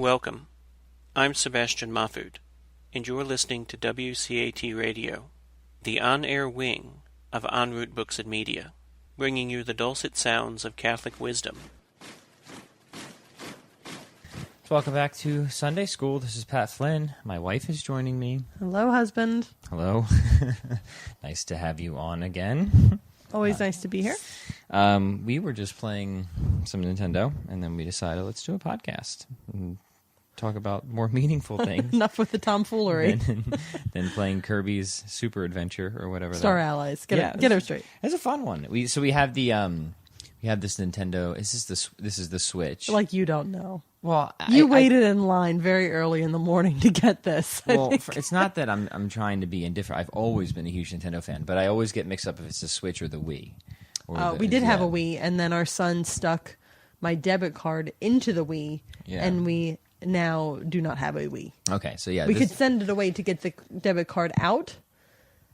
Welcome. I'm Sebastian Mahfood, and you're listening to WCAT Radio, the on-air wing of En Route Books and Media, bringing you the dulcet sounds of Catholic wisdom. Welcome back to Sunday School. This is Pat Flynn. My wife is joining me. Hello, husband. Hello. Nice to have you on again. Always nice to be here. We were just playing some Nintendo, and then we decided let's do a podcast and talk about more meaningful things. Enough with the tomfoolery. than playing Kirby's Super Adventure or whatever. Star Allies. Get her straight. It's a fun one. We have the we have this Nintendo. This is the Switch. Like you don't know. Well, you waited in line very early in the morning to get this. Well, it's not that I'm trying to be indifferent. I've always been a huge Nintendo fan, but I always get mixed up if it's the Switch or the Wii. We did have a Wii, and then our son stuck my debit card into the Wii, and we now do not have a Wii. Okay, so yeah. We could send it away to get the debit card out,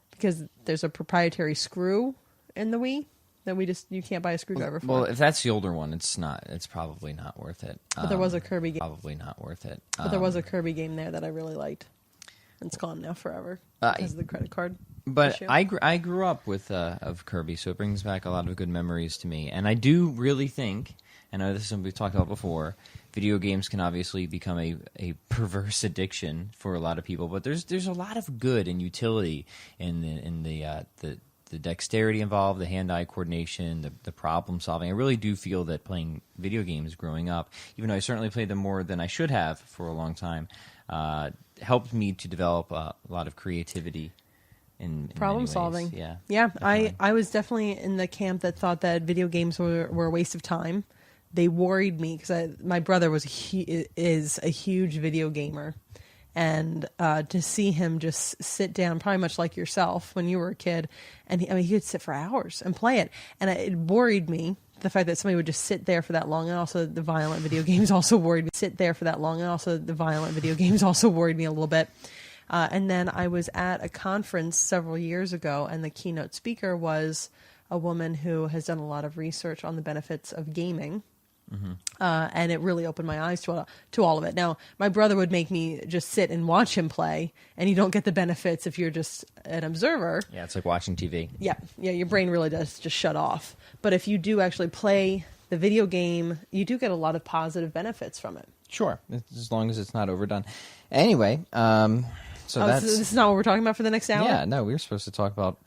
because there's a proprietary screw in the Wii. That you can't buy a screwdriver for. Well, if that's the older one, it's probably not worth it. But there was a Kirby game. Probably not worth it. But there was a Kirby game there that I really liked. It's gone now forever because of the credit card issue. I grew up with of Kirby, so it brings back a lot of good memories to me. And I do really think, I know this is something we've talked about before, video games can obviously become a perverse addiction for a lot of people, but there's a lot of good and utility in the dexterity involved, the hand-eye coordination, the problem-solving. I really do feel that playing video games growing up, even though I certainly played them more than I should have for a long time, helped me to develop a lot of creativity in problem-solving. Yeah. Yeah, I was definitely in the camp that thought that video games were a waste of time. They worried me because my brother is a huge video gamer. And to see him just sit down, probably much like yourself when you were a kid, and he could sit for hours and play it. And it worried me, the fact that somebody would just sit there for that long, and also the violent video games also worried me. Sit there for that long, and also the violent video games also worried me a little bit. And then I was at a conference several years ago, and the keynote speaker was a woman who has done a lot of research on the benefits of gaming. Mm-hmm. And it really opened my eyes to all of it. Now, my brother would make me just sit and watch him play, and you don't get the benefits if you're just an observer. Yeah, it's like watching TV. Yeah, your brain really does just shut off. But if you do actually play the video game, you do get a lot of positive benefits from it. Sure, as long as it's not overdone. Anyway, so this is not what we're talking about for the next hour? Yeah, no, we're supposed to talk about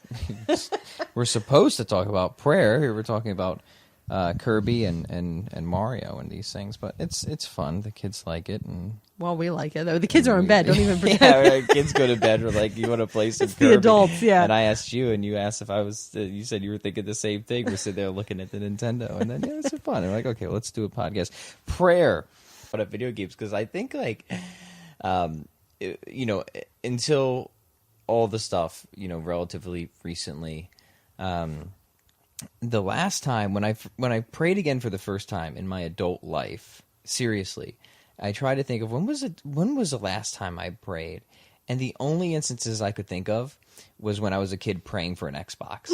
prayer. Here we're talking about Kirby and Mario and these things, but it's fun. The kids like it, and well, we like it. The kids are in bed. Don't even pretend. Yeah, kids go to bed. We're like, you want to play some Kirby? The adults, yeah. And I asked you, and you asked if I was. You said you were thinking the same thing. We're sitting there looking at the Nintendo, and then it's fun. And we're like, okay, well, let's do a podcast. Prayer, but at video games, because I think until all the stuff, relatively recently. The last time when I prayed again for the first time in my adult life, seriously, I tried to think of when was the last time I prayed, and the only instances I could think of was when I was a kid praying for an Xbox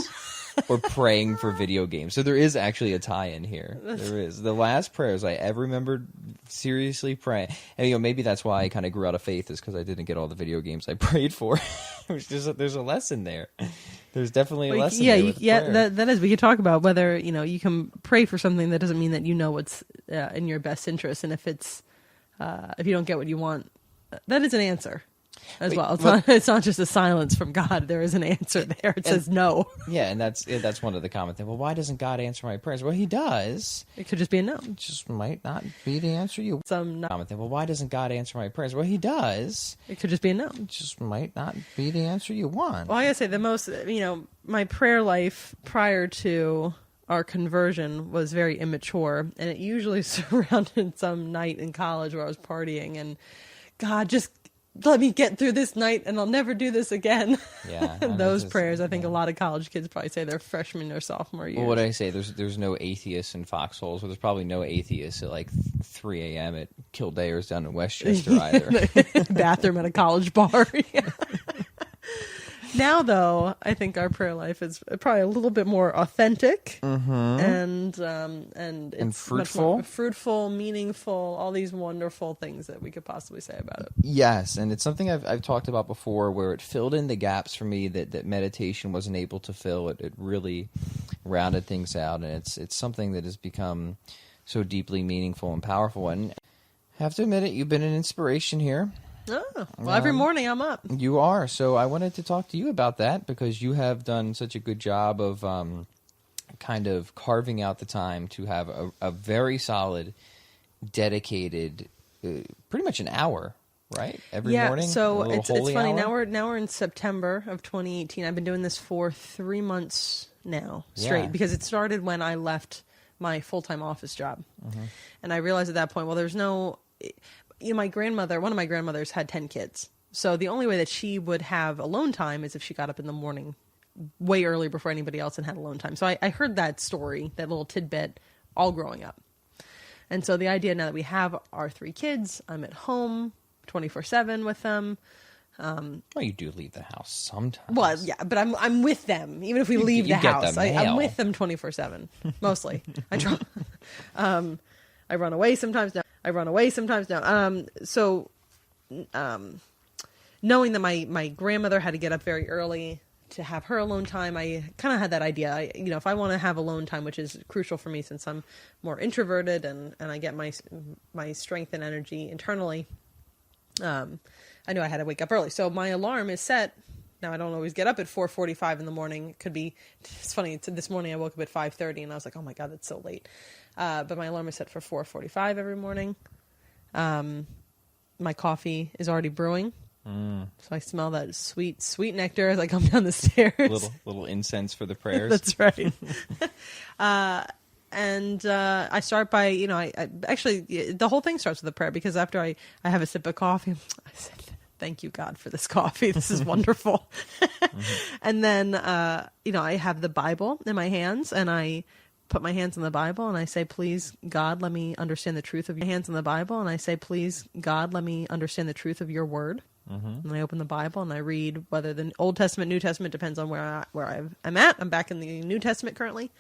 or praying for video games. So there is actually a tie-in here. There is. The last prayers I ever remembered seriously praying, and maybe that's why I kind of grew out of faith, is because I didn't get all the video games I prayed for. There's a lesson there. There's definitely a lesson there with prayer. That is. We could talk about whether you can pray for something that doesn't mean that you know what's in your best interest, and if you don't get what you want, that is an answer. As well. It's not just a silence from God. There is an answer there. It says no. Yeah, and that's one of the common things. Well, why doesn't God answer my prayers? Well, he does. It could just be a no. It just might not be the answer you common thing. Well, why doesn't God answer my prayers? Well, he does. It could just be a no. It just might not be the answer you want. Well, I gotta say, the most, my prayer life prior to our conversion was very immature, and it usually surrounded some night in college where I was partying, and God, just let me get through this night and I'll never do this again. Yeah. Those prayers, I think a lot of college kids probably say their freshman or sophomore year. Well, what do I say? There's no atheists in foxholes, or there's probably no atheists at like 3 a.m. at Kildare's down in Westchester either. Bathroom at a college bar. Now, though, I think our prayer life is probably a little bit more authentic and it's fruitful. much more fruitful, meaningful, all these wonderful things that we could possibly say about it. Yes, and it's something I've talked about before, where it filled in the gaps for me that meditation wasn't able to fill. It really rounded things out, and it's something that has become so deeply meaningful and powerful. And I have to admit it, you've been an inspiration here. Oh, well, every morning I'm up. You are. So I wanted to talk to you about that, because you have done such a good job of kind of carving out the time to have a very solid, dedicated, pretty much an hour, right? Every morning? Yeah, so it's funny. Hour? Now we're in September of 2018. I've been doing this for 3 months now straight, because it started when I left my full-time office job. And I realized at that point, well, there's no... my grandmother, one of my grandmothers had 10 kids. So the only way that she would have alone time is if she got up in the morning way early before anybody else and had alone time. So I heard that story, that little tidbit, all growing up. And so the idea now that we have our 3 kids, I'm at home 24/7 with them. Well, you do leave the house sometimes. Well, yeah, but I'm with them. Even if we leave the house, I'm with them 24/7, mostly. I try. I run away sometimes now. So, knowing that my grandmother had to get up very early to have her alone time, I kind of had that idea. If I want to have alone time, which is crucial for me since I'm more introverted and I get my strength and energy internally, I knew I had to wake up early. So my alarm is set. Now, I don't always get up at 4:45 in the morning. It could be, it's funny, this morning I woke up at 5:30 and I was like, oh my God, that's so late. But my alarm is set for 4:45 every morning. My coffee is already brewing. So I smell that sweet, sweet nectar as I come down the stairs. Little incense for the prayers. That's right. And I start by, I actually, the whole thing starts with a prayer, because after I have a sip of coffee, I said, thank you, God, for this coffee. This is wonderful. And then, I have the Bible in my hands, and I put my hands on the Bible, and I say, please, God, let me understand the truth of your hands on the Bible. And I say, please, God, let me understand the truth of your word. And I open the Bible and I read, whether the Old Testament, New Testament, depends on where I'm at. I'm back in the New Testament currently.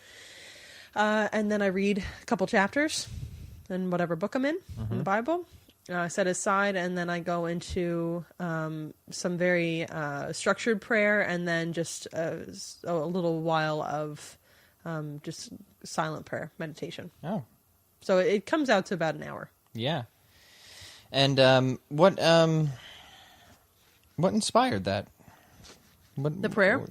And then I read a couple chapters in whatever book I'm in the Bible. Set aside, and then I go into some very structured prayer, and then just a little while of just silent prayer, meditation. Oh. So it comes out to about an hour. Yeah. And what inspired that? The prayer?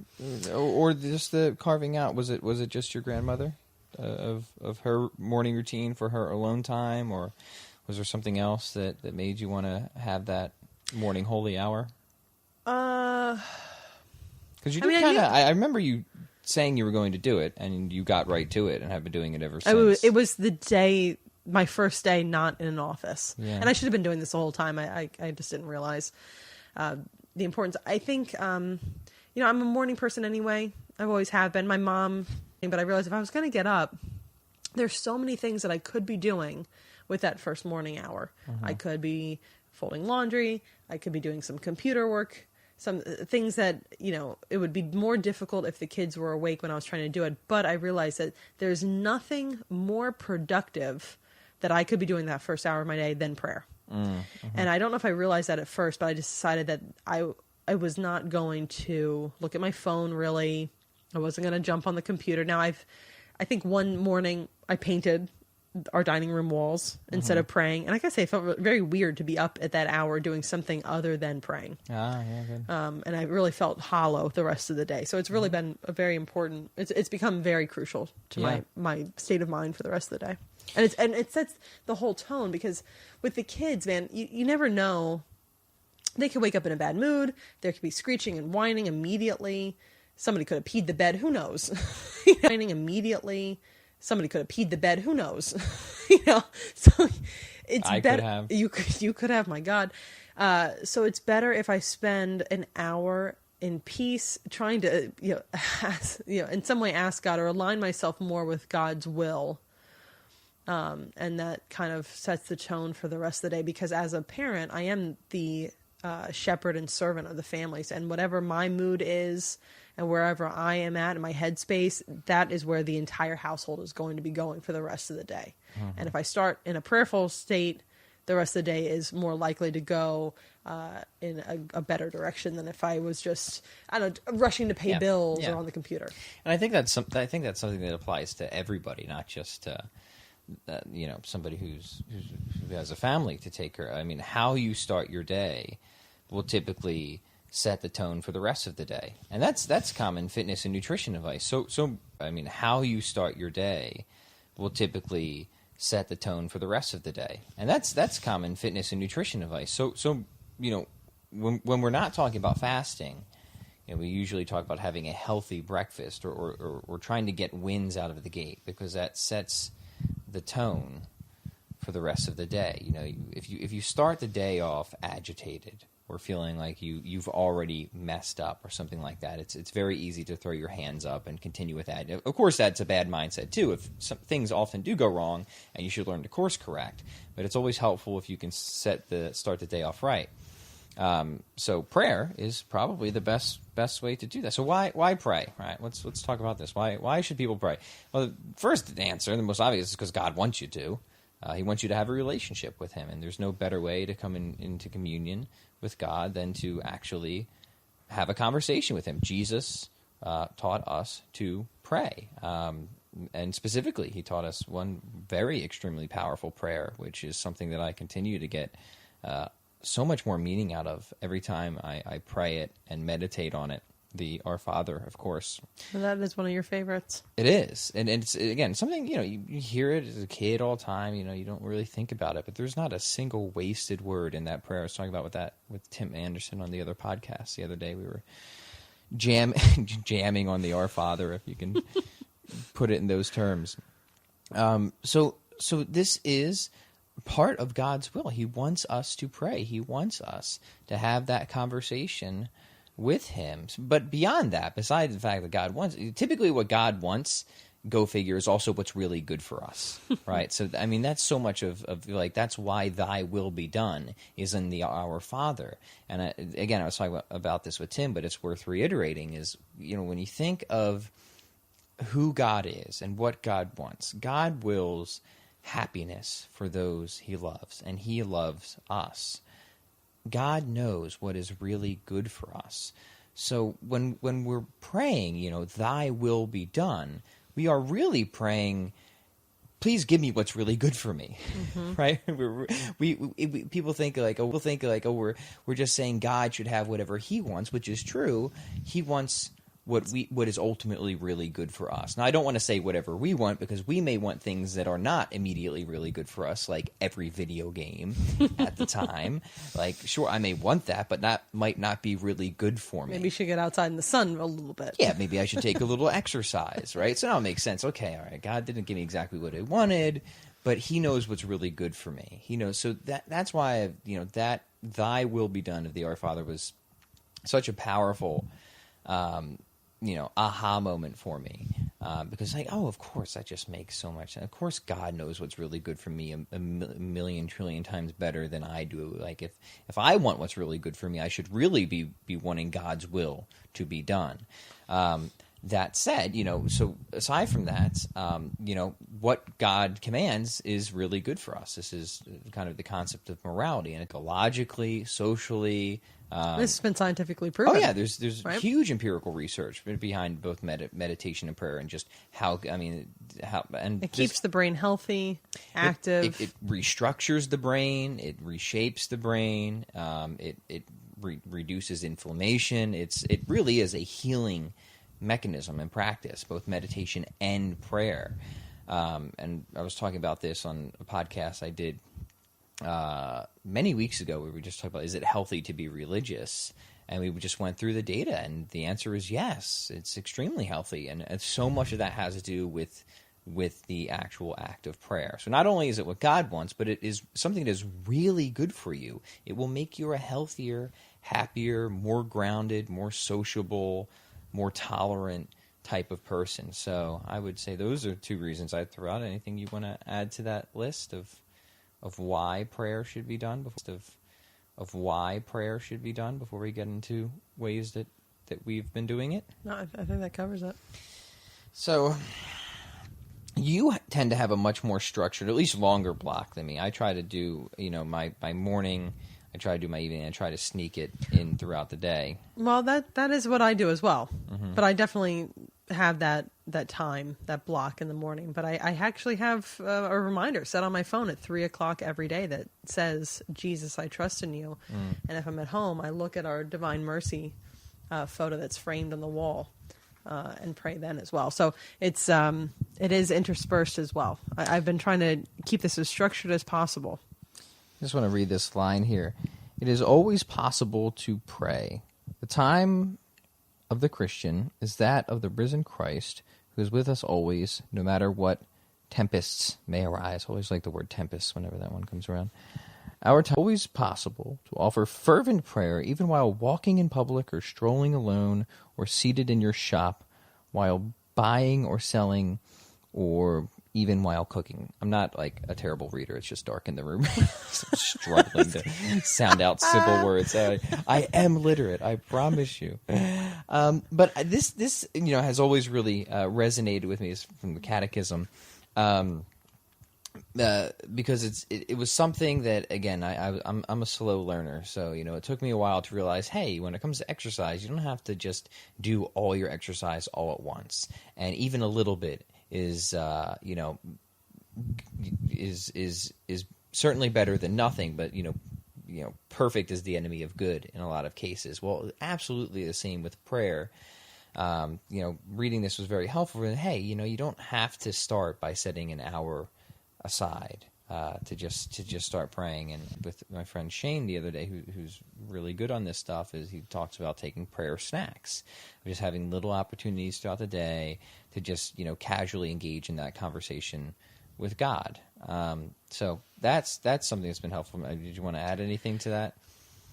Or just the carving out? Was it just your grandmother of her morning routine for her alone time, or was there something else that made you want to have that morning holy hour? Because you did kind of. I remember you saying you were going to do it, and you got right to it, and have been doing it ever since. It was the day, my first day, not in an office, and I should have been doing this the whole time. I just didn't realize the importance. I think I'm a morning person anyway. I've always have been. My mom, but I realized if I was going to get up, there's so many things that I could be doing with that first morning hour. I could be folding laundry. I could be doing some computer work, some things that, it would be more difficult if the kids were awake when I was trying to do it. But I realized that there's nothing more productive that I could be doing that first hour of my day than prayer. And I don't know if I realized that at first, but I just decided that I was not going to look at my phone, really. I wasn't going to jump on the computer. Now, I think one morning I painted our dining room walls instead of praying. And like I say, it felt very weird to be up at that hour doing something other than praying. Ah, yeah, good. And I really felt hollow the rest of the day. So it's really been a very important, it's become very crucial to my state of mind for the rest of the day. And it sets the whole tone, because with the kids, man, you never know. They could wake up in a bad mood. There could be screeching and whining immediately. Somebody could have peed the bed. Who knows? Whining immediately. Somebody could have peed the bed. Who knows? So it's I better. Could have. You could have. My God. So it's better if I spend an hour in peace, trying to in some way ask God or align myself more with God's will. And that kind of sets the tone for the rest of the day, because as a parent, I am the shepherd and servant of the families. And whatever my mood is and wherever I am at in my headspace, that is where the entire household is going to be going for the rest of the day. And if I start in a prayerful state, the rest of the day is more likely to go in a better direction than if I was just, I don't know, rushing to pay bills or on the computer. And I think that's something that applies to everybody, not just somebody who has a family to take care of. I mean, how you start your day will typically set the tone for the rest of the day, and that's common fitness and nutrition advice. So I mean, how you start your day will typically set the tone for the rest of the day, and that's common fitness and nutrition advice. So when we're not talking about fasting, we usually talk about having a healthy breakfast or trying to get wins out of the gate, because that sets the tone for the rest of the day. If you start the day off agitated or feeling like you've already messed up or something like that, it's very easy to throw your hands up and continue with that. Of course, that's a bad mindset too. If some things often do go wrong, and you should learn to course correct, but it's always helpful if you can start the day off right. So prayer is probably the best way to do that. So why pray? Right? Let's talk about this. Why should people pray? Well, the first answer, the most obvious, is because God wants you to. He wants you to have a relationship with Him, and there's no better way to come into communion with God than to actually have a conversation with Him. Jesus taught us to pray, and specifically, He taught us one very extremely powerful prayer, which is something that I continue to get so much more meaning out of every time I pray it and meditate on it. The Our Father, of course. Well, that is one of your favorites. It is. And it's, again, something, you hear it as a kid all the time, you don't really think about it, but there's not a single wasted word in that prayer. I was talking about with Tim Anderson on the other podcast the other day. We were jamming on the Our Father, if you can put it in those terms. So this is part of God's will. He wants us to pray. He wants us to have that conversation with Him. But beyond that, besides the fact that God wants, typically what God wants, go figure, is also what's really good for us, right? So, I mean, that's so much of like, that's why thy will be done is in the Our Father. And again, I was talking about this with Tim, but it's worth reiterating is, when you think of who God is and what God wants, God wills happiness for those He loves, and He loves us. God knows what is really good for us. So when we're praying, thy will be done, we are really praying, please give me what's really good for me, right? People think like, we're just saying God should have whatever He wants, which is true. He wants what is ultimately really good for us. Now, I don't want to say whatever we want, because we may want things that are not immediately really good for us, like every video game at the time. Like, sure, I may want that, but that might not be really good for me. Maybe you should get outside in the sun a little bit. Yeah, maybe I should take a little exercise, right? So now it makes sense. Okay, all right, God didn't give me exactly what I wanted, but He knows what's really good for me. He knows. So that's why, that thy will be done of the Our Father was such a powerful aha moment for me, because of course, that just makes so much sense. Of course, God knows what's really good for me a million trillion times better than I do. Like, if I want what's really good for me, I should really be wanting God's will to be done. That said, so aside from that, what God commands is really good for us. This is kind of the concept of morality, and ecologically, socially. This has been scientifically proven. Oh yeah, there's right? huge empirical research behind both meditation and prayer, and just how it keeps the brain healthy, active. It restructures the brain. It reshapes the brain. It reduces inflammation. It really is a healing mechanism and practice, both meditation and prayer. And I was talking about this on a podcast I did many weeks ago, where we just talked about, is it healthy to be religious? And we just went through the data, and the answer is yes, it's extremely healthy. And so much of that has to do with the actual act of prayer. So not only is it what God wants, but it is something that is really good for you. It will make you a healthier, happier, more grounded, more sociable, more tolerant type of person. So I would say those are two reasons I'd throw out. Anything you want to add to that list of why prayer should be done? of why prayer should be done before we get into ways that we've been doing it? No, I think that covers it. So you tend to have a much more structured, at least longer block than me. I try to do, my morning, I try to do my evening, I try to sneak it in throughout the day. Well, that is what I do as well. Mm-hmm. But I definitely have that time, that block in the morning. But I actually have a reminder set on my phone at 3:00 every day that says, Jesus, I trust in you. And if I'm at home, I look at our Divine Mercy photo that's framed on the wall and pray then as well. So it is interspersed as well. I've been trying to keep this as structured as possible. I just want to read this line here. It is always possible to pray. The time of the Christian is that of the risen Christ, who is with us always, no matter what tempests may arise. I always like the word tempests whenever that one comes around. Our time is always possible to offer fervent prayer, even while walking in public or strolling alone or seated in your shop, while buying or selling, or even while cooking. I'm not like a terrible reader. It's just dark in the room. So I'm struggling to sound out simple words. I am literate. I promise you. But this has always really resonated with me from the Catechism, because it was something that, again, I'm a slow learner. So it took me a while to realize, hey, when it comes to exercise, you don't have to just do all your exercise all at once, and even a little bit is certainly better than nothing, but perfect is the enemy of good in a lot of cases. Well, absolutely the same with prayer. Reading this was very helpful. And hey, you don't have to start by setting an hour aside to just start praying. And with my friend Shane the other day, who's really good on this stuff, is he talks about taking prayer snacks, just having little opportunities throughout the day to just casually engage in that conversation with God. So that's something that's been helpful. Did you want to add anything to that?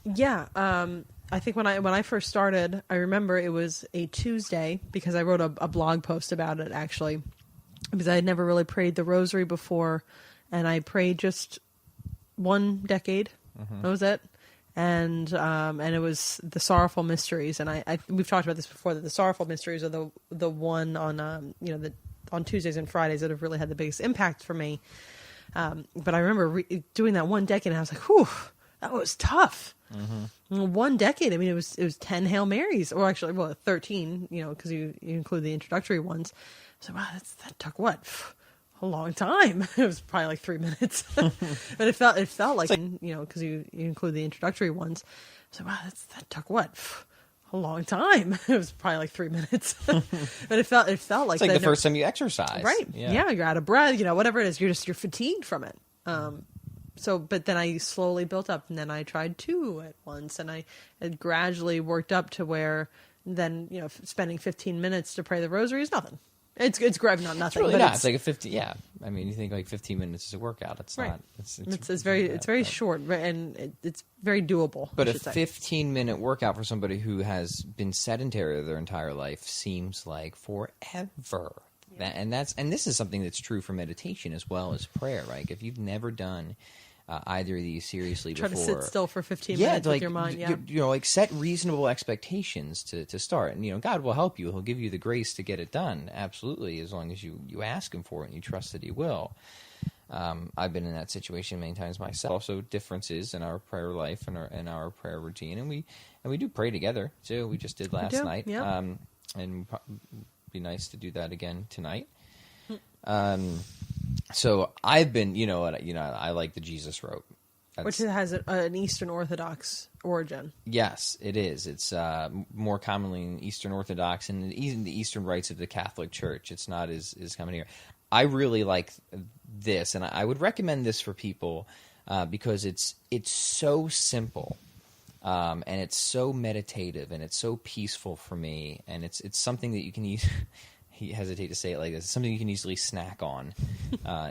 Yeah, I think when I first started, I remember it was a Tuesday, because I wrote a blog post about it, actually, because I had never really prayed the Rosary before, and I prayed just one decade. Mm-hmm. That was it. And it was the Sorrowful Mysteries, and we've talked about this before, that the Sorrowful Mysteries are the one on on Tuesdays and Fridays that have really had the biggest impact for me. But I remember doing that one decade, and I was like, whew, that was tough. Mm-hmm. One decade. I mean, it was 10 Hail Marys, or actually, 13. Because you include the introductory ones. So wow, that took what? A long time. It was probably like 3 minutes, but it felt like because you include the introductory ones. So wow, that took what? A long time. It was probably like 3 minutes, but it felt like it's like the first time you exercise, right? Yeah, you're out of breath. Whatever it is, you're fatigued from it. But then I slowly built up, and then I tried 2 at once, and I had gradually worked up to where then spending 15 minutes to pray the Rosary is nothing. It's not nothing. It's really not. It's like a 50. Yeah, I mean, you think like 15 minutes is a workout. It's right. not. It's very short, and it's very doable. But a 15-minute workout for somebody who has been sedentary their entire life seems like forever. Yeah. And this is something that's true for meditation as well as prayer. Right? If you've never done either of these seriously before. Try to sit still for 15 minutes with your mind. Yeah, set reasonable expectations to start, and God will help you. He'll give you the grace to get it done. Absolutely, as long as you ask Him for it and you trust that He will. I've been in that situation many times myself. Also, differences in our prayer life and our prayer routine, and we do pray together too. We just did last night, yeah. And it'd be nice to do that again tonight. So I've been, I like the Jesus rope. Which has an Eastern Orthodox origin. Yes, it is. It's more commonly in Eastern Orthodox and even the Eastern rites of the Catholic Church. It's not as common here. I really like this, and I would recommend this for people because it's so simple, and it's so meditative, and it's so peaceful for me, and it's something that you can use. He hesitate to say it like this. It's something you can easily snack on,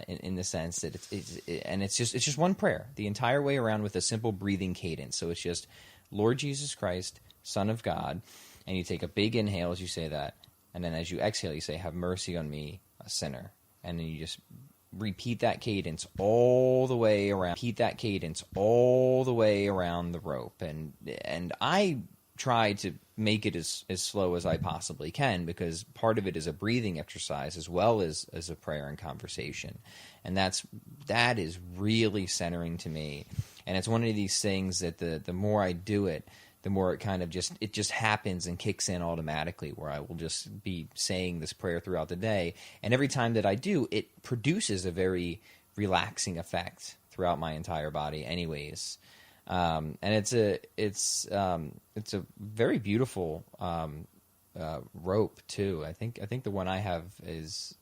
in the sense that it's just one prayer the entire way around with a simple breathing cadence. So it's just Lord Jesus Christ, Son of God, and you take a big inhale as you say that, and then as you exhale, you say, "Have mercy on me, a sinner," and then you just repeat that cadence all the way around. Repeat that cadence all the way around the rope, and I try to make it as slow as I possibly can, because part of it is a breathing exercise as well as a prayer and conversation, and that is really centering to me. And it's one of these things that the more I do it, the more it kind of just happens and kicks in automatically, where I will just be saying this prayer throughout the day, and every time that I do, it produces a very relaxing effect throughout my entire body anyways. And it's a very beautiful rope too. I think the one I have is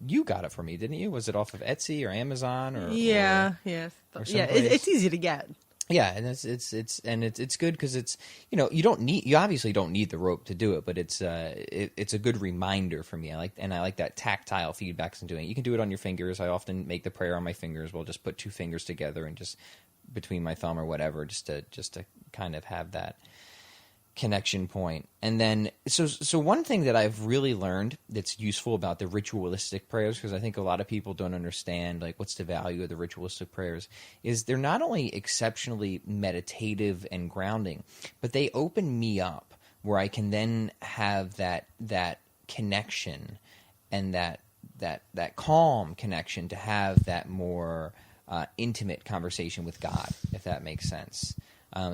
you got it for me, didn't you? Was it off of Etsy or Amazon or yeah. It's easy to get. Yeah, and it's good because it's, you obviously don't need the rope to do it, but it's a good reminder for me. I like that tactile feedback in doing it. You can do it on your fingers. I often make the prayer on my fingers. We'll just put two fingers together and just between my thumb or whatever, just to kind of have that connection point. And then so one thing that I've really learned that's useful about the ritualistic prayers, because I think a lot of people don't understand like what's the value of the ritualistic prayers, is they're not only exceptionally meditative and grounding, but they open me up where I can then have that connection and that calm connection to have that more intimate conversation with God, if that makes sense.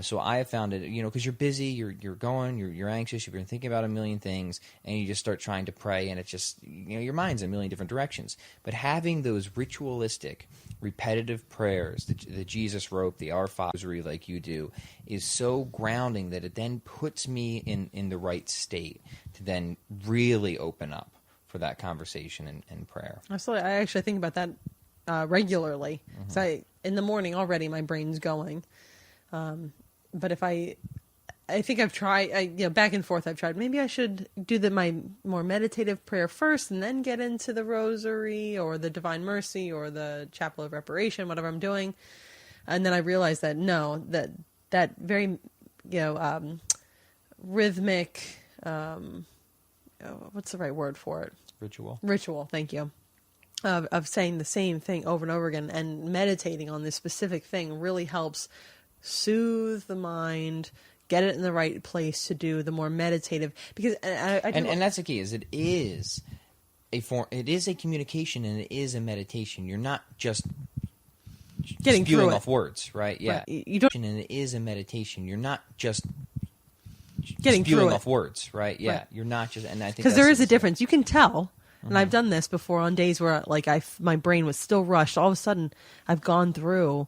So I have found it, because you're busy, you're anxious, you've been thinking about a million things, and you just start trying to pray, and it's just, your mind's in a million different directions. But having those ritualistic, repetitive prayers, the Jesus rope, the Our Father, Rosary like you do, is so grounding that it then puts me in the right state to then really open up for that conversation and prayer. Absolutely. I actually think about that regularly. Mm-hmm. So in the morning already my brain's going. But if I think I've tried, back and forth, I've tried, maybe I should do my more meditative prayer first and then get into the Rosary or the Divine Mercy or the Chapel of Reparation, whatever I'm doing. And then I realized that no, that very, rhythmic, what's the right word for it? Ritual. Thank you. Of saying the same thing over and over again and meditating on this specific thing really helps soothe the mind, get it in the right place to do the more meditative, because and that's the key, is it is a form, it is a communication, and it is a meditation. You're not just getting spewing off words, right? Yeah, right. You don't, and it is a meditation. You're not just getting spewing off words, right? Yeah, right. You're not just, and I think because there is a difference. You can tell. And I've done this before on days where my brain was still rushed. All of a sudden, I've gone through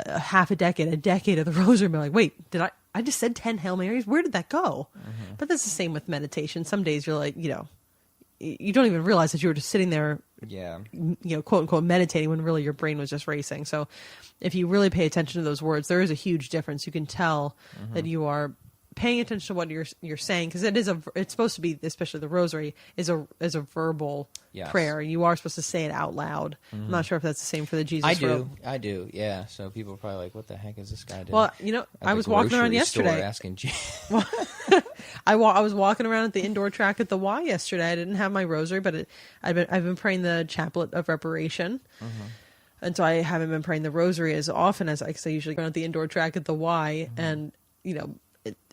half a decade of the Rosary, and be like, wait, did I just said 10 Hail Marys? Where did that go? Mm-hmm. But that's the same with meditation. Some days you're like, you don't even realize that you were just sitting there, quote unquote, meditating when really your brain was just racing. So if you really pay attention to those words, there is a huge difference. You can tell that you are paying attention to what you're saying, because it's supposed to be, especially the Rosary, is a verbal prayer. You are supposed to say it out loud. I'm not sure if that's the same for the Jesus rope. I do. Yeah. So people are probably like, "What the heck is this guy doing?" Well, I was walking around yesterday. Asking I was walking around at the indoor track at the Y yesterday. I didn't have my Rosary, but I've been praying the Chaplet of Reparation. And so I haven't been praying the Rosary as often as I usually go at the indoor track at the Y, and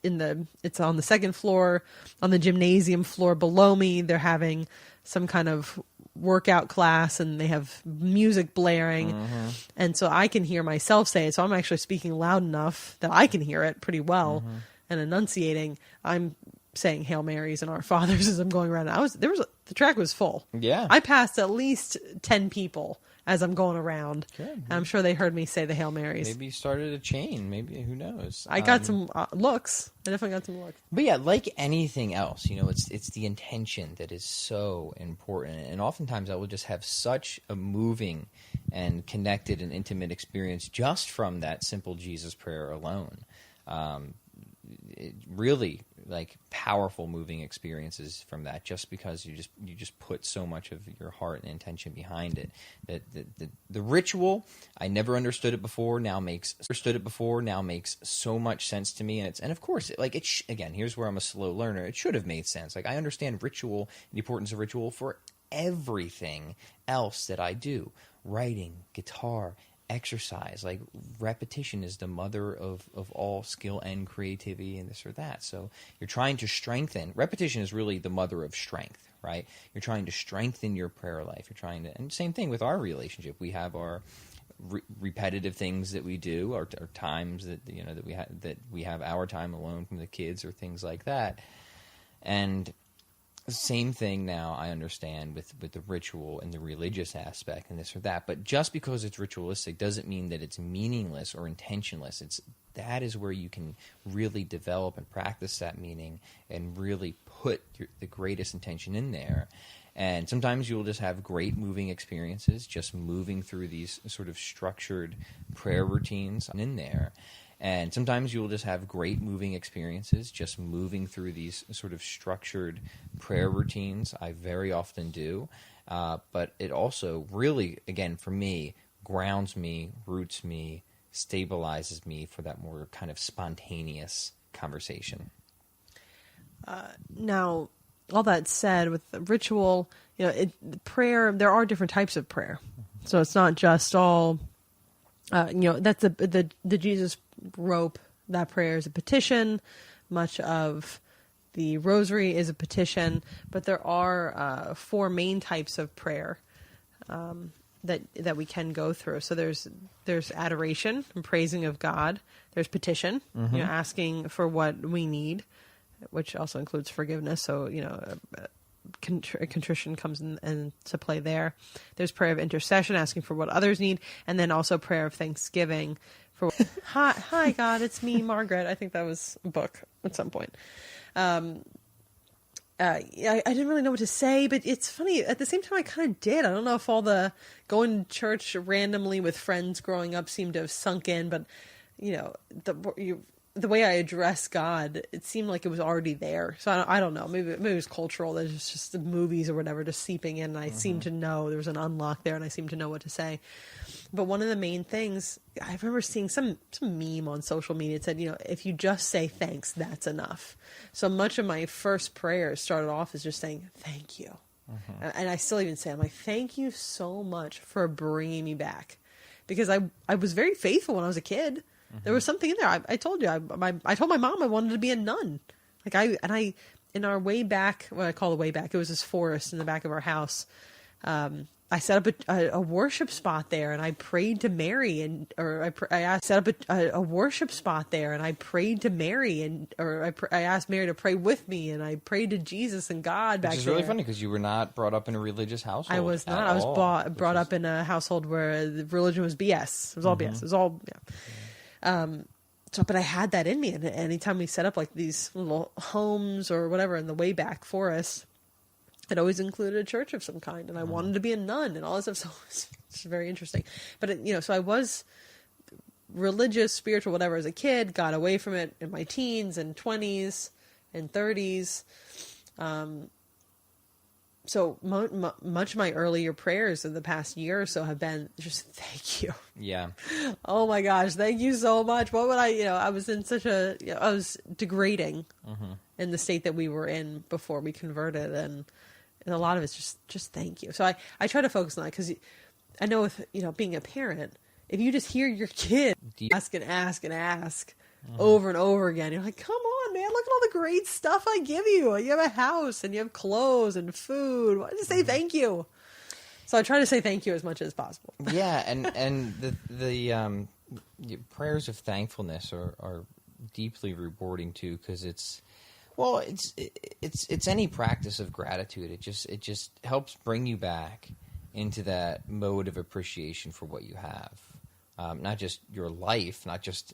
it's on the second floor, on the gymnasium floor below me. They're having some kind of workout class, and they have music blaring, and so I can hear myself say it. So I'm actually speaking loud enough that I can hear it pretty well, and enunciating. I'm saying Hail Marys and Our Fathers as I'm going around. The track was full. Yeah, I passed at least 10 people as I'm going around. Good. I'm sure they heard me say the Hail Marys. Maybe you started a chain. Maybe, who knows? I got some looks. I definitely got some looks. But yeah, like anything else, it's the intention that is so important. And oftentimes I will just have such a moving and connected and intimate experience just from that simple Jesus prayer alone. It really, powerful, moving experiences from that, just because you just put so much of your heart and intention behind it. That the ritual, I never understood it before. Now makes so much sense to me, and of course, again, here's where I'm a slow learner. It should have made sense. I understand ritual, the importance of ritual for everything else that I do. Writing, guitar, exercise. Like, repetition is the mother of all skill and creativity and this or that. So you're trying to strengthen. Repetition is really the mother of strength, right? You're trying to strengthen your prayer life. You're trying to, and same thing with our relationship. We have our repetitive things that we do, or times that that we have our time alone from the kids or things like that. And same thing now I understand with the ritual and the religious aspect and this or that. But just because it's ritualistic doesn't mean that it's meaningless or intentionless. That is where you can really develop and practice that meaning and really put the greatest intention in there. And sometimes you'll just have great moving experiences, just moving through these sort of structured prayer routines in there. And sometimes you'll just have great moving experiences, just moving through these sort of structured prayer routines. I very often do. But it also really, again, for me, grounds me, roots me, stabilizes me for that more kind of spontaneous conversation. Now, all that said, with the ritual, prayer, there are different types of prayer. So it's not just all, that's the Jesus rope. That prayer is a petition. Much of the Rosary is a petition. But there are 4 main types of prayer that we can go through. So there's adoration and praising of God. There's petition, asking for what we need, which also includes forgiveness. So, contrition comes in to play there. There's prayer of intercession, asking for what others need, and then also prayer of thanksgiving. For hi God, it's me, Margaret. I think that was a book at some point. I didn't really know what to say, but it's funny. At the same time, I kind of did. I don't know if all the going to church randomly with friends growing up seemed to have sunk in, but the way I address God, it seemed like it was already there. So I don't know. Maybe it was cultural. There's just the movies or whatever just seeping in, and I seemed to know there was an unlock there, and I seemed to know what to say. But one of the main things, I remember seeing some meme on social media. It said, if you just say thanks, that's enough. So much of my first prayers started off as just saying thank you. And I still even say, I'm like, thank you so much for bringing me back. Because I was very faithful when I was a kid. There was something in there. I told you. I told my mom I wanted to be a nun. In our way back, what I call the way back, it was this forest in the back of our house. I set up a worship spot there, and I prayed to Mary, I set up a worship spot there, and I prayed to Mary, I asked Mary to pray with me, and I prayed to Jesus and God back there. Which is really funny because you were not brought up in a religious household. I was not. I was brought up in a household where the religion was BS. It was all BS. It was all but I had that in me, and anytime we set up like these little homes or whatever in the way back forest, it always included a church of some kind, and I wanted to be a nun and all this stuff. So it's very interesting. But so I was religious, spiritual, whatever as a kid. Got away from it in my teens and 20s and 30s. So much of my earlier prayers in the past year or so have been just thank you. Yeah. Oh my gosh, thank you so much. What would I was in such I was degrading in the state that we were in before we converted, and a lot of it's just thank you. So I try to focus on that because I know with being a parent, if you just hear your kid ask and ask and ask over and over again, you're like, come on, man, look at all the great stuff I give you. You have a house and you have clothes and food. Why just say thank you? So I try to say thank you as much as possible. Yeah, and the prayers of thankfulness are deeply rewarding too, because it's any practice of gratitude. It just helps bring you back into that mode of appreciation for what you have, not just your life, not just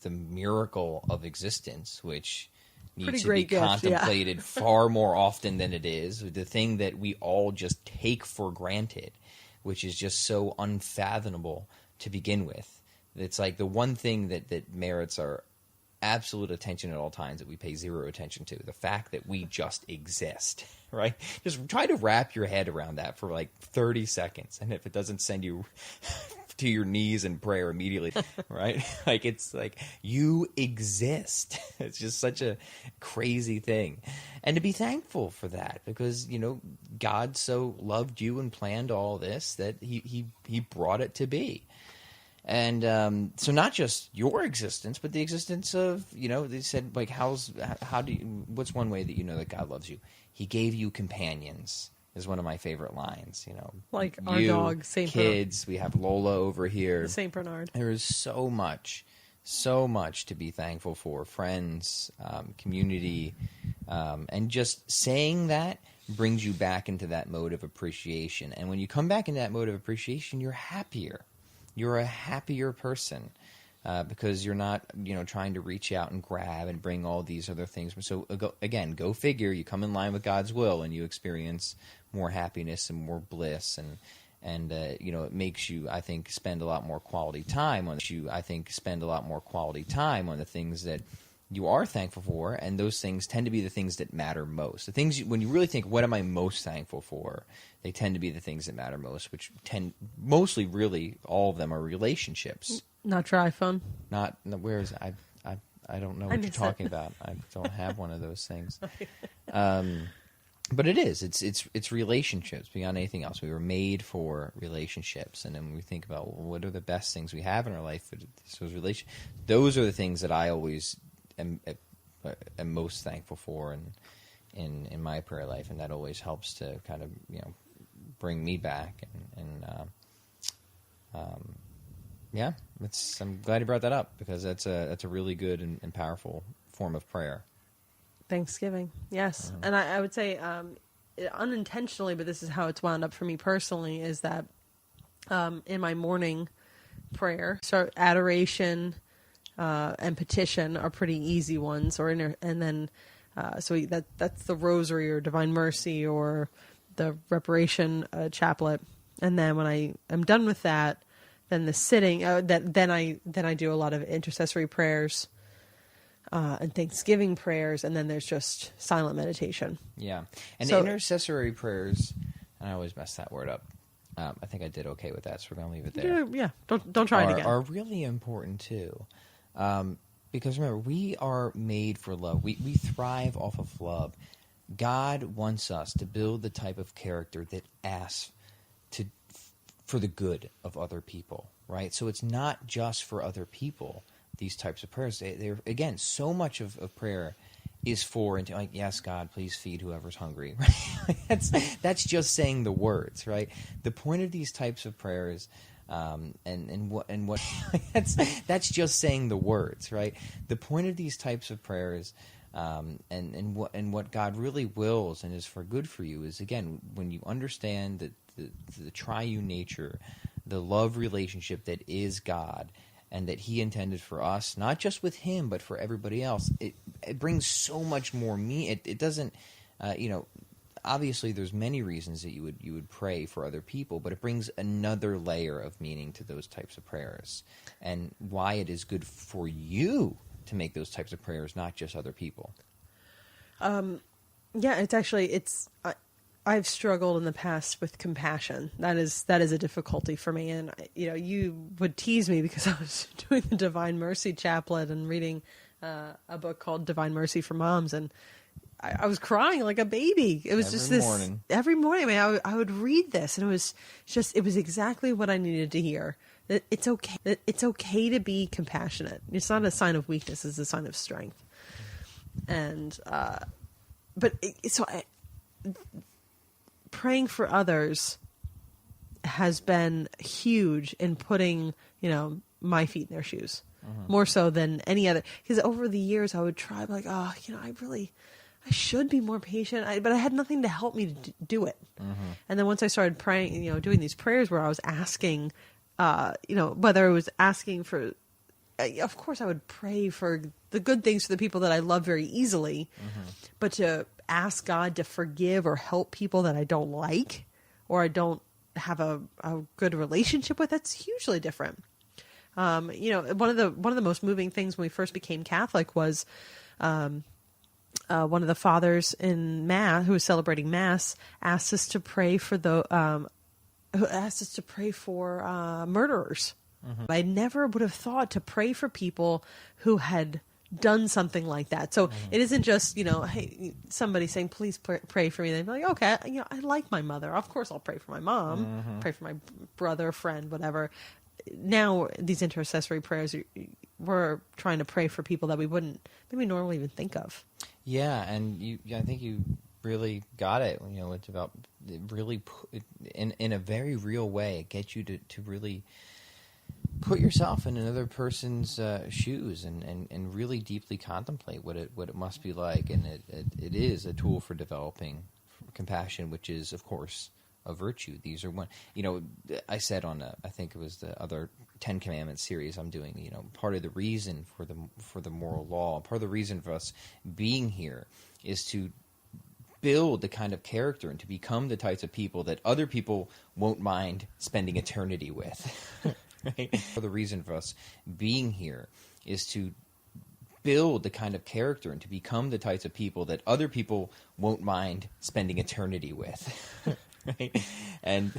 the miracle of existence, which needs to be contemplated far more often than it is. The thing that we all just take for granted, which is just so unfathomable to begin with. It's like the one thing that merits our absolute attention at all times that we pay zero attention to, the fact that we just exist, right? Just try to wrap your head around that for like 30 seconds, and if it doesn't send you to your knees in prayer immediately, right? Like, it's like, you exist. It's just such a crazy thing. And to be thankful for that, because, God so loved you and planned all this that he brought it to be. And so not just your existence, but the existence of, they said, like, what's one way that you know that God loves you? He gave you companions, is one of my favorite lines, Like our dog, Saint kids, we have Lola over here. Saint Bernard. There is so much to be thankful for. Friends, community, and just saying that brings you back into that mode of appreciation. And when you come back into that mode of appreciation, you're happier. You're a happier person because you're not, trying to reach out and grab and bring all these other things. So go figure. You come in line with God's will and you experience more happiness and more bliss, and it makes you, I think, spend a lot more quality time on the things that you are thankful for, and those things tend to be the things that matter most. The things when you really think, what am I most thankful for? They tend to be the things that matter most, which mostly, really, all of them are relationships. Not your iPhone. Where is it? I don't know what you're talking about. I don't have one of those things. But it is. It's relationships beyond anything else. We were made for relationships, and then when we think about what are the best things we have in our life, those are the things that I always am most thankful for in my prayer life, and that always helps to kind of bring me back. I'm glad you brought that up, because that's a really good and powerful form of prayer. Thanksgiving, yes. And I would say unintentionally, but this is how it's wound up for me personally, is that in my morning prayer, so adoration and petition are pretty easy ones, and then that's the Rosary or Divine Mercy or the reparation chaplet. And then when I am done with that, then the sitting, then I do a lot of intercessory prayers and Thanksgiving prayers, and then there's just silent meditation. Yeah, and so, intercessory prayers, and I always mess that word up. I think I did okay with that, so we're going to leave it there. Yeah, don't try it again. Are really important too, because remember, we are made for love. We thrive off of love. God wants us to build the type of character that asks for the good of other people, right? So it's not just for other people. These types of prayers, they're again, so much of prayer is for, and like, yes, God, please feed whoever's hungry. Right? That's just saying the words, right? The point of these types of prayers, that's just saying the words, right? The point of these types of prayers, and what God really wills and is for good for you is, again, when you understand that the triune nature, the love relationship that is God, and that He intended for us, not just with Him, but for everybody else. It brings so much more meaning. It doesn't, obviously there's many reasons that you would pray for other people, but it brings another layer of meaning to those types of prayers, and why it is good for you to make those types of prayers, not just other people. Yeah, I've struggled in the past with compassion. That is a difficulty for me. And, you would tease me because I was doing the Divine Mercy chaplet and reading a book called Divine Mercy for Moms. And I was crying like a baby. It was every morning. I mean, I would read this, and it was exactly what I needed to hear. That it's okay. That it's okay to be compassionate. It's not a sign of weakness. It's a sign of strength. And, praying for others has been huge in putting, my feet in their shoes, more so than any other. Because over the years, I would try, like, I should be more patient, but I had nothing to help me to do it. And then once I started praying, doing these prayers where I was asking, whether it was asking for, of course, I would pray for the good things for the people that I love very easily, but to ask God to forgive or help people that I don't like or I don't have a good relationship with, that's hugely different. One of the most moving things when we first became Catholic was one of the fathers in Mass, who was celebrating Mass, asked us to pray for who asked us to pray for murderers. I never would have thought to pray for people who had done something like that. So it isn't just, hey, somebody saying, please pray for me. They'd be like, okay, I like my mother. Of course I'll pray for my mom, pray for my brother, friend, whatever. Now these intercessory prayers, we're trying to pray for people that we wouldn't maybe normally even think of. Yeah, and I think you really got it. It's about really in a very real way, get you to really put yourself in another person's shoes and really deeply contemplate what it must be like. And it is a tool for developing compassion, which is, of course, a virtue. These are one. I said on I think it was the other 10 Commandments series I'm doing. Part of the reason for the moral law, part of the reason for us being here, is to build the kind of character and to become the types of people that other people won't mind spending eternity with. Right? The reason for us being here is to build the kind of character and to become the types of people that other people won't mind spending eternity with. Right? And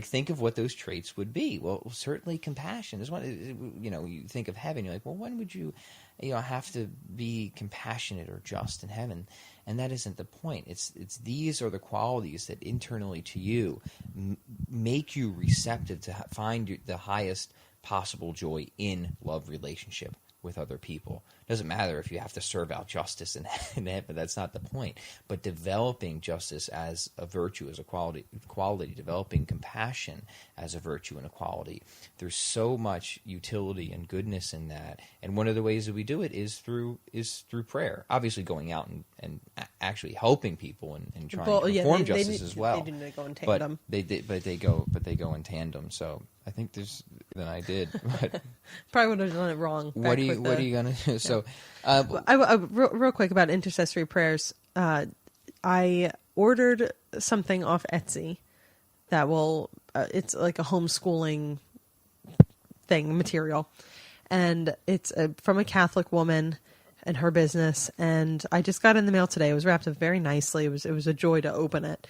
think of what those traits would be. Well, certainly compassion is one. You think of heaven, you're like, well, when would you have to be compassionate or just in heaven? And that isn't the point. It's these are the qualities that internally to you make you receptive to find the highest possible joy in love relationship with other people. Doesn't matter if you have to serve out justice in heaven. That's not the point. But developing justice as a virtue, as a quality, developing compassion as a virtue and a quality. There's so much utility and goodness in that. And one of the ways that we do it is through prayer. Obviously, going out and actually helping people and trying to perform justice as well. They didn't go in tandem. But they go in tandem. So I think there's than I did. But probably would have done it wrong. What are you going to do? Yeah. So, real quick about intercessory prayers. I ordered something off Etsy that will. It's like a homeschooling thing material, and it's from a Catholic woman and her business. And I just got it in the mail today. It was wrapped up very nicely. It was a joy to open it.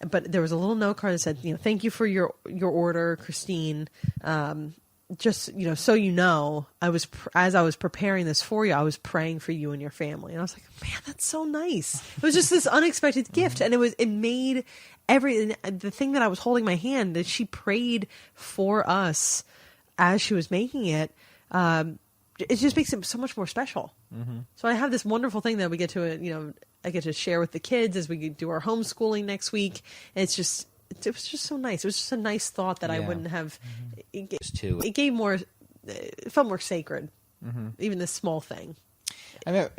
But there was a little note card that said, thank you for your order, Christine. Just, so as I was preparing this for you, I was praying for you and your family. And I was like, man, that's so nice. It was just this unexpected gift. And it made the thing that I was holding my hand, that she prayed for us as she was making it. It just makes it so much more special. Mm-hmm. So I have this wonderful thing that we get to, I get to share with the kids as we do our homeschooling next week. And it was just so nice. It was just a nice thought that I wouldn't have. It gave more. It felt more sacred. Mm-hmm. Even this small thing. I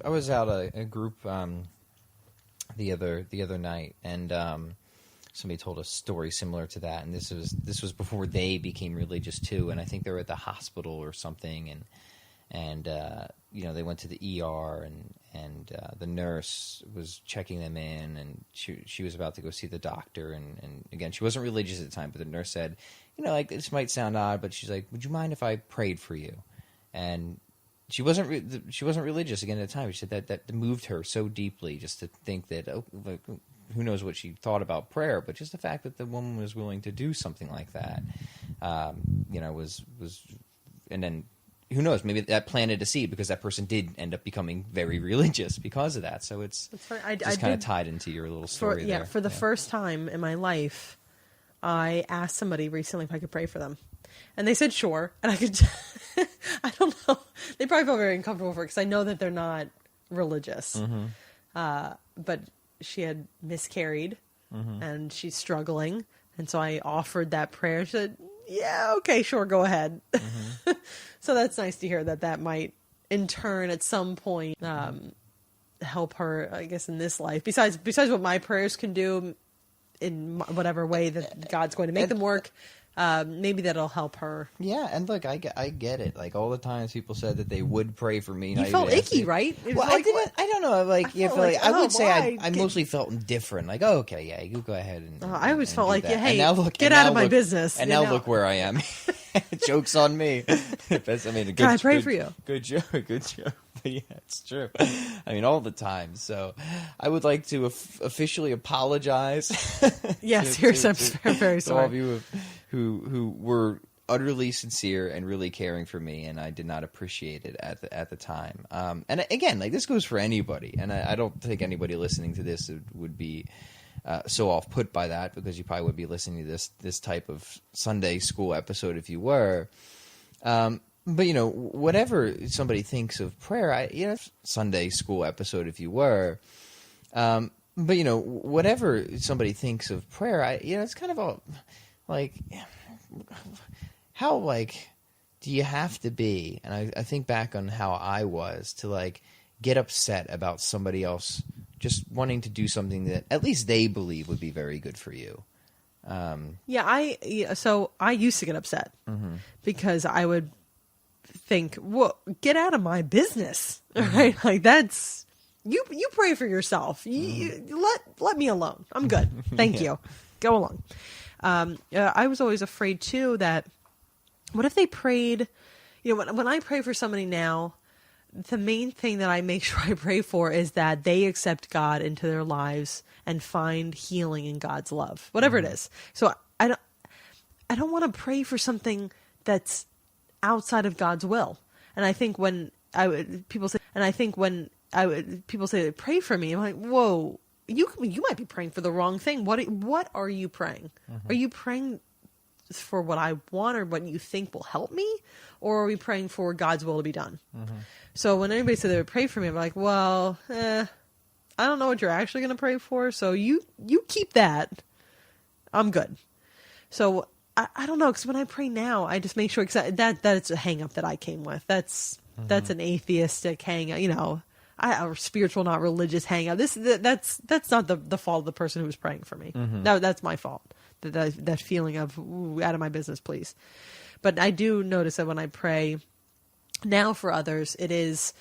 was out a group the other night, and somebody told a story similar to that. And this was before they became religious too. And I think they were at the hospital or something, and they went to the ER, and the nurse was checking them in, and she was about to go see the doctor, and again, she wasn't religious at the time, but the nurse said, this might sound odd, but she's like, would you mind if I prayed for you? And she wasn't religious again at the time. She said that moved her so deeply, just to think that, who knows what she thought about prayer, but just the fact that the woman was willing to do something like that, was, and then who knows, maybe that planted a seed, because that person did end up becoming very religious because of that. So it's just kind of tied into your little story there. For the first time in my life, I asked somebody recently if I could pray for them. And they said sure. And I could, I don't know. They probably felt very uncomfortable for it, because I know that they're not religious. Mm-hmm. But she had miscarried, mm-hmm. and she's struggling. And so I offered that prayer. She said, yeah, okay, sure, go ahead. Mm-hmm. So that's nice to hear that might, in turn, at some point, help her, I guess, in this life. Besides what my prayers can do in whatever way that God's going to make them work, maybe that'll help her. Yeah, and look, I get it. Like, all the times people said that they would pray for me. You felt icky, right? Well, I didn't. I don't know. I would say I mostly felt indifferent. Like, oh, okay, yeah, you go ahead and. I always felt like, that. Hey, get out of my business. And now look where I am. Joke's on me. Can I pray for you? Good joke. Good joke. Yeah, it's true. I mean, all the time. So I would like to officially apologize. Yes, you're very to all of sorry. you who were utterly sincere and really caring for me, and I did not appreciate it at the time. And again, like, this goes for anybody, and I don't think anybody listening to this would be so off put by that, because you probably would be listening to this type of Sunday school episode if you were. But, you know, whatever somebody thinks of prayer, Sunday school episode if you were. But, you know, whatever somebody thinks of prayer, it's kind of a, like, how, like, do you have to be? And I think back on how I was to, like, get upset about somebody else just wanting to do something that at least they believe would be very good for you. So I used to get upset because I would think, well, get out of my business, right? Like, that's, you pray for yourself. Let me alone. I'm good. Thank you. Go along. I was always afraid too that, what if they prayed, you know, when I pray for somebody now, the main thing that I make sure I pray for is that they accept God into their lives and find healing in God's love, whatever it is. So I don't want to pray for something that's outside of God's will. And I think when people say pray for me, I'm like, whoa, you might be praying for the wrong thing. What are you praying? Are you praying for what I want or what you think will help me, or are we praying for God's will to be done? So when anybody said they would pray for me, I'm like, well, I don't know what you're actually going to pray for, so you keep that. I'm good. So I don't know, because when I pray now, I just make sure, because that's a hang-up that I came with. That's an atheistic hang-up, you know, a spiritual, not religious hang-up. That's not the fault of the person who was praying for me. No, that's my fault. That feeling of, ooh, out of my business, please. But I do notice that when I pray now for others, it is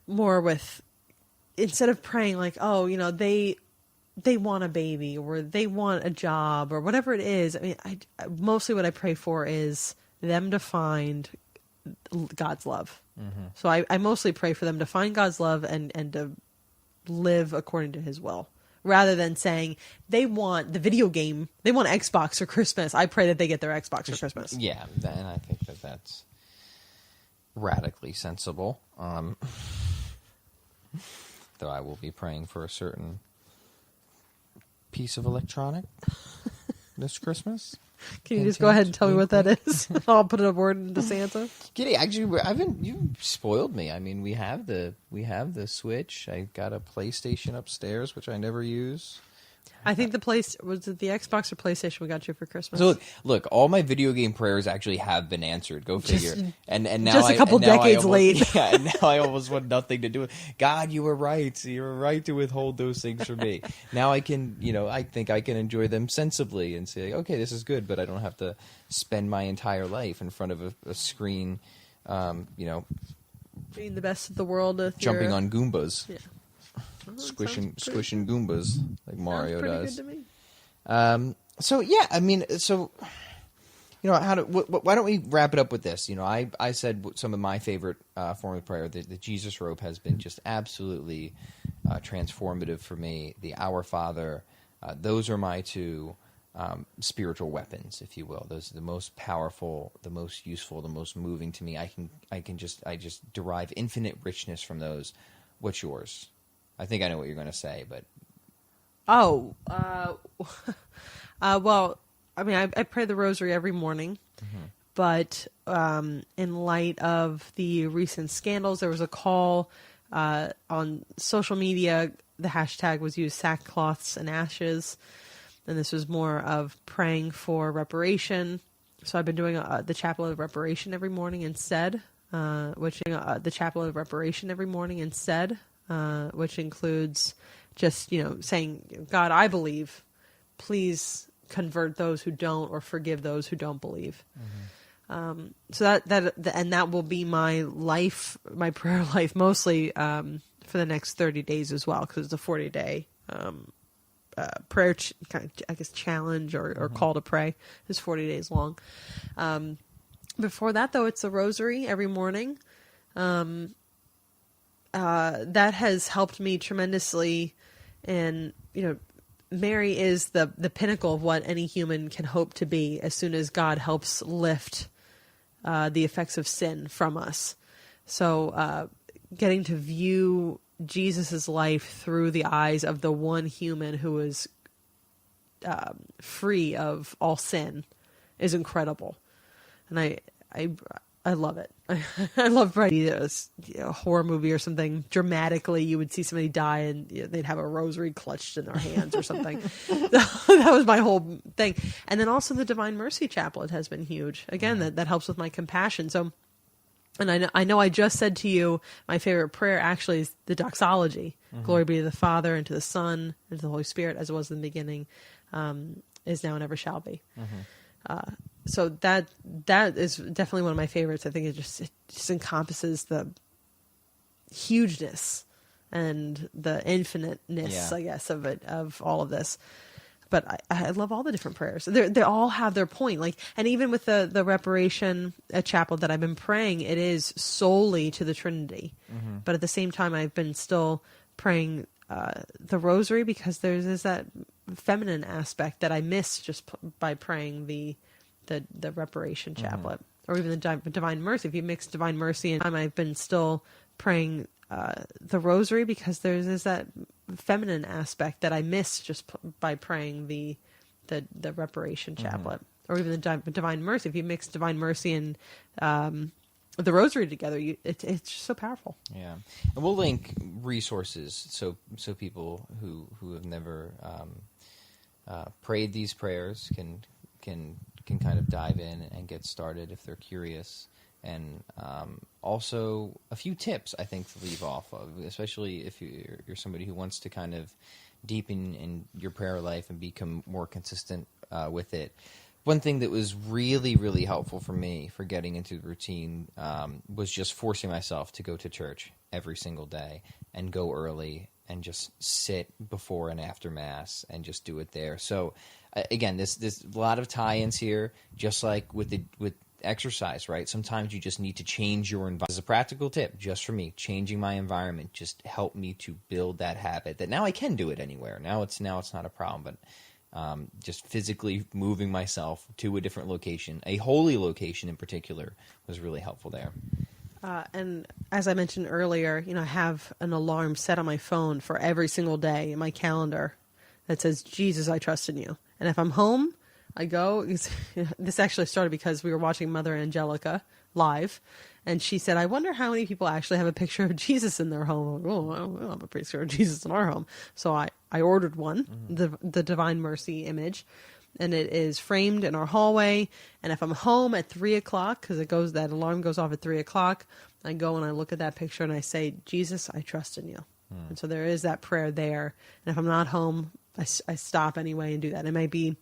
more with, instead of praying like, oh, you know, they want a baby or they want a job or whatever it is. I mean, I mostly what I pray for is them to find God's love. So I mostly pray for them to find God's love and to live according to His will, rather than saying they want the video game, they want Xbox for Christmas. I pray that they get their Xbox for Christmas. Yeah, and I think that's radically sensible. Though I will be praying for a certain piece of electronic this Christmas. Can you just go ahead and tell me what that is? I'll put a word into Santa. Kitty, actually, you spoiled me. I mean, we have the Switch. I got a PlayStation upstairs, which I never use. I think was it the Xbox or PlayStation we got you for Christmas? So look, all my video game prayers actually have been answered. Go figure. And now just a couple decades late. Yeah, and now I almost want nothing to do with. God, you were right. You were right to withhold those things from me. Now I can, I think I can enjoy them sensibly and say, okay, this is good, but I don't have to spend my entire life in front of a screen, being the best of the world. Jumping on Goombas. Yeah. Squishing Goombas like Mario does. Good to me. So yeah, I mean, why don't we wrap it up with this? I said some of my favorite form of prayer. The Jesus rope has been just absolutely transformative for me. The Our Father, those are my two spiritual weapons, if you will. Those are the most powerful, the most useful, the most moving to me. I just derive infinite richness from those. What's yours? I think I know what you're going to say, but... well, I mean, I pray the Rosary every morning, but in light of the recent scandals, there was a call on social media. The hashtag was used, sackcloths and ashes, and this was more of praying for reparation. So I've been doing the Chapel of Reparation every morning instead, which includes just, saying, God, I believe, please convert those who don't, or forgive those who don't believe. So that will be my life, my prayer life, mostly for the next 30 days as well, because it's a 40-day prayer, challenge or call to pray. It's 40 days long. Before that, though, it's the Rosary every morning. that has helped me tremendously. And, Mary is the pinnacle of what any human can hope to be as soon as God helps lift the effects of sin from us. So getting to view Jesus' life through the eyes of the one human who is free of all sin is incredible. And I love it. I love writing a horror movie or something. Dramatically, you would see somebody die and they'd have a rosary clutched in their hands or something. That was my whole thing. And then also the Divine Mercy Chaplet has been huge. Again, that helps with my compassion. So, and I know I just said to you, my favorite prayer actually is the doxology. Glory be to the Father, and to the Son, and to the Holy Spirit, as it was in the beginning, is now and ever shall be. So that is definitely one of my favorites. I think it just encompasses the hugeness and the infiniteness, I guess, of it, of all of this. But I love all the different prayers. They all have their point. And even with the reparation chapel that I've been praying, it is solely to the Trinity. But at the same time, I've been still praying the Rosary, because there's that feminine aspect that I miss just by praying the reparation chaplet, or even the Divine Mercy. If you mix Divine Mercy and I've been still praying the Rosary, because there's that feminine aspect that I miss just by praying the reparation chaplet, or even the Divine Mercy. If you mix Divine Mercy and the Rosary together, it's just so powerful. Yeah, and we'll link resources so people who have never prayed these prayers can kind of dive in and get started if they're curious. And also a few tips, I think, to leave off of, especially if you're somebody who wants to kind of deepen in your prayer life and become more consistent with it. One thing that was really, really helpful for me for getting into the routine was just forcing myself to go to church every single day and go early and just sit before and after Mass and just do it there. So again, there's a lot of tie-ins here, just like with exercise, right? Sometimes you just need to change your environment. As a practical tip, just for me, changing my environment just helped me to build that habit that now I can do it anywhere. Now it's not a problem, but just physically moving myself to a different location, a holy location in particular, was really helpful there. And as I mentioned earlier, I have an alarm set on my phone for every single day in my calendar that says, Jesus, I trust in you. And if I'm home, I go. This actually started because we were watching Mother Angelica live, and she said, I wonder how many people actually have a picture of Jesus in their home. We don't have a picture of Jesus in our home. So I ordered one, the Divine Mercy image, and it is framed in our hallway. And if I'm home at 3:00, because that alarm goes off at 3:00, I go and I look at that picture and I say, Jesus, I trust in you. And so there is that prayer there. And if I'm not home, I stop anyway and do that. It may be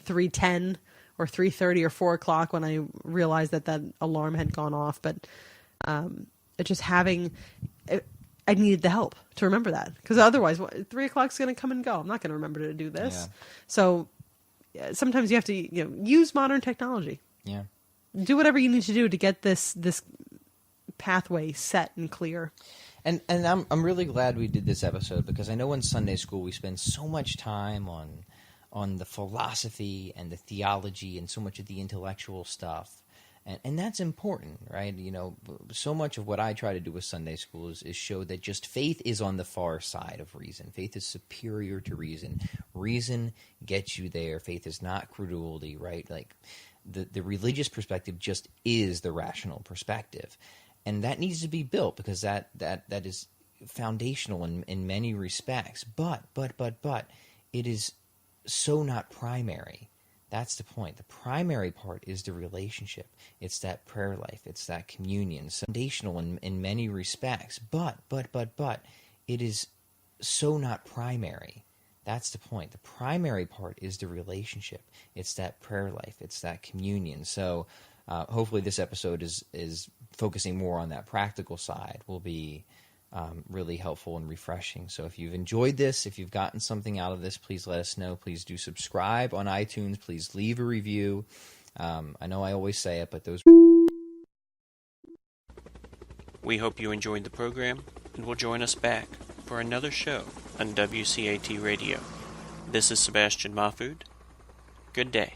3:10 or 3:30 or 4:00 when I realized that alarm had gone off. But just having, I needed the help to remember that, because otherwise 3:00 is going to come and go. I'm not going to remember to do this. Yeah. So sometimes you have to use modern technology. Yeah, do whatever you need to do to get this pathway set and clear. And I'm really glad we did this episode, because I know in Sunday school we spend so much time on the philosophy and the theology and so much of the intellectual stuff. And that's important, right? So much of what I try to do with Sunday school is show that just faith is on the far side of reason. Faith is superior to reason. Reason gets you there. Faith is not credulity, right? Like the religious perspective just is the rational perspective. And that needs to be built, because that is foundational in many respects. But it is so not primary. That's the point. The primary part is the relationship. It's that prayer life. It's that communion. So foundational in many respects. But it is so not primary. That's the point. The primary part is the relationship. It's that prayer life. It's that communion. So hopefully this episode is focusing more on that practical side will be really helpful and refreshing. So if you've enjoyed this, if you've gotten something out of this, please let us know. Please do subscribe on iTunes. Please leave a review. I know I always say it, but those... We hope you enjoyed the program. and will join us back for another show on WCAT Radio. This is Sebastian Mahfood. Good day.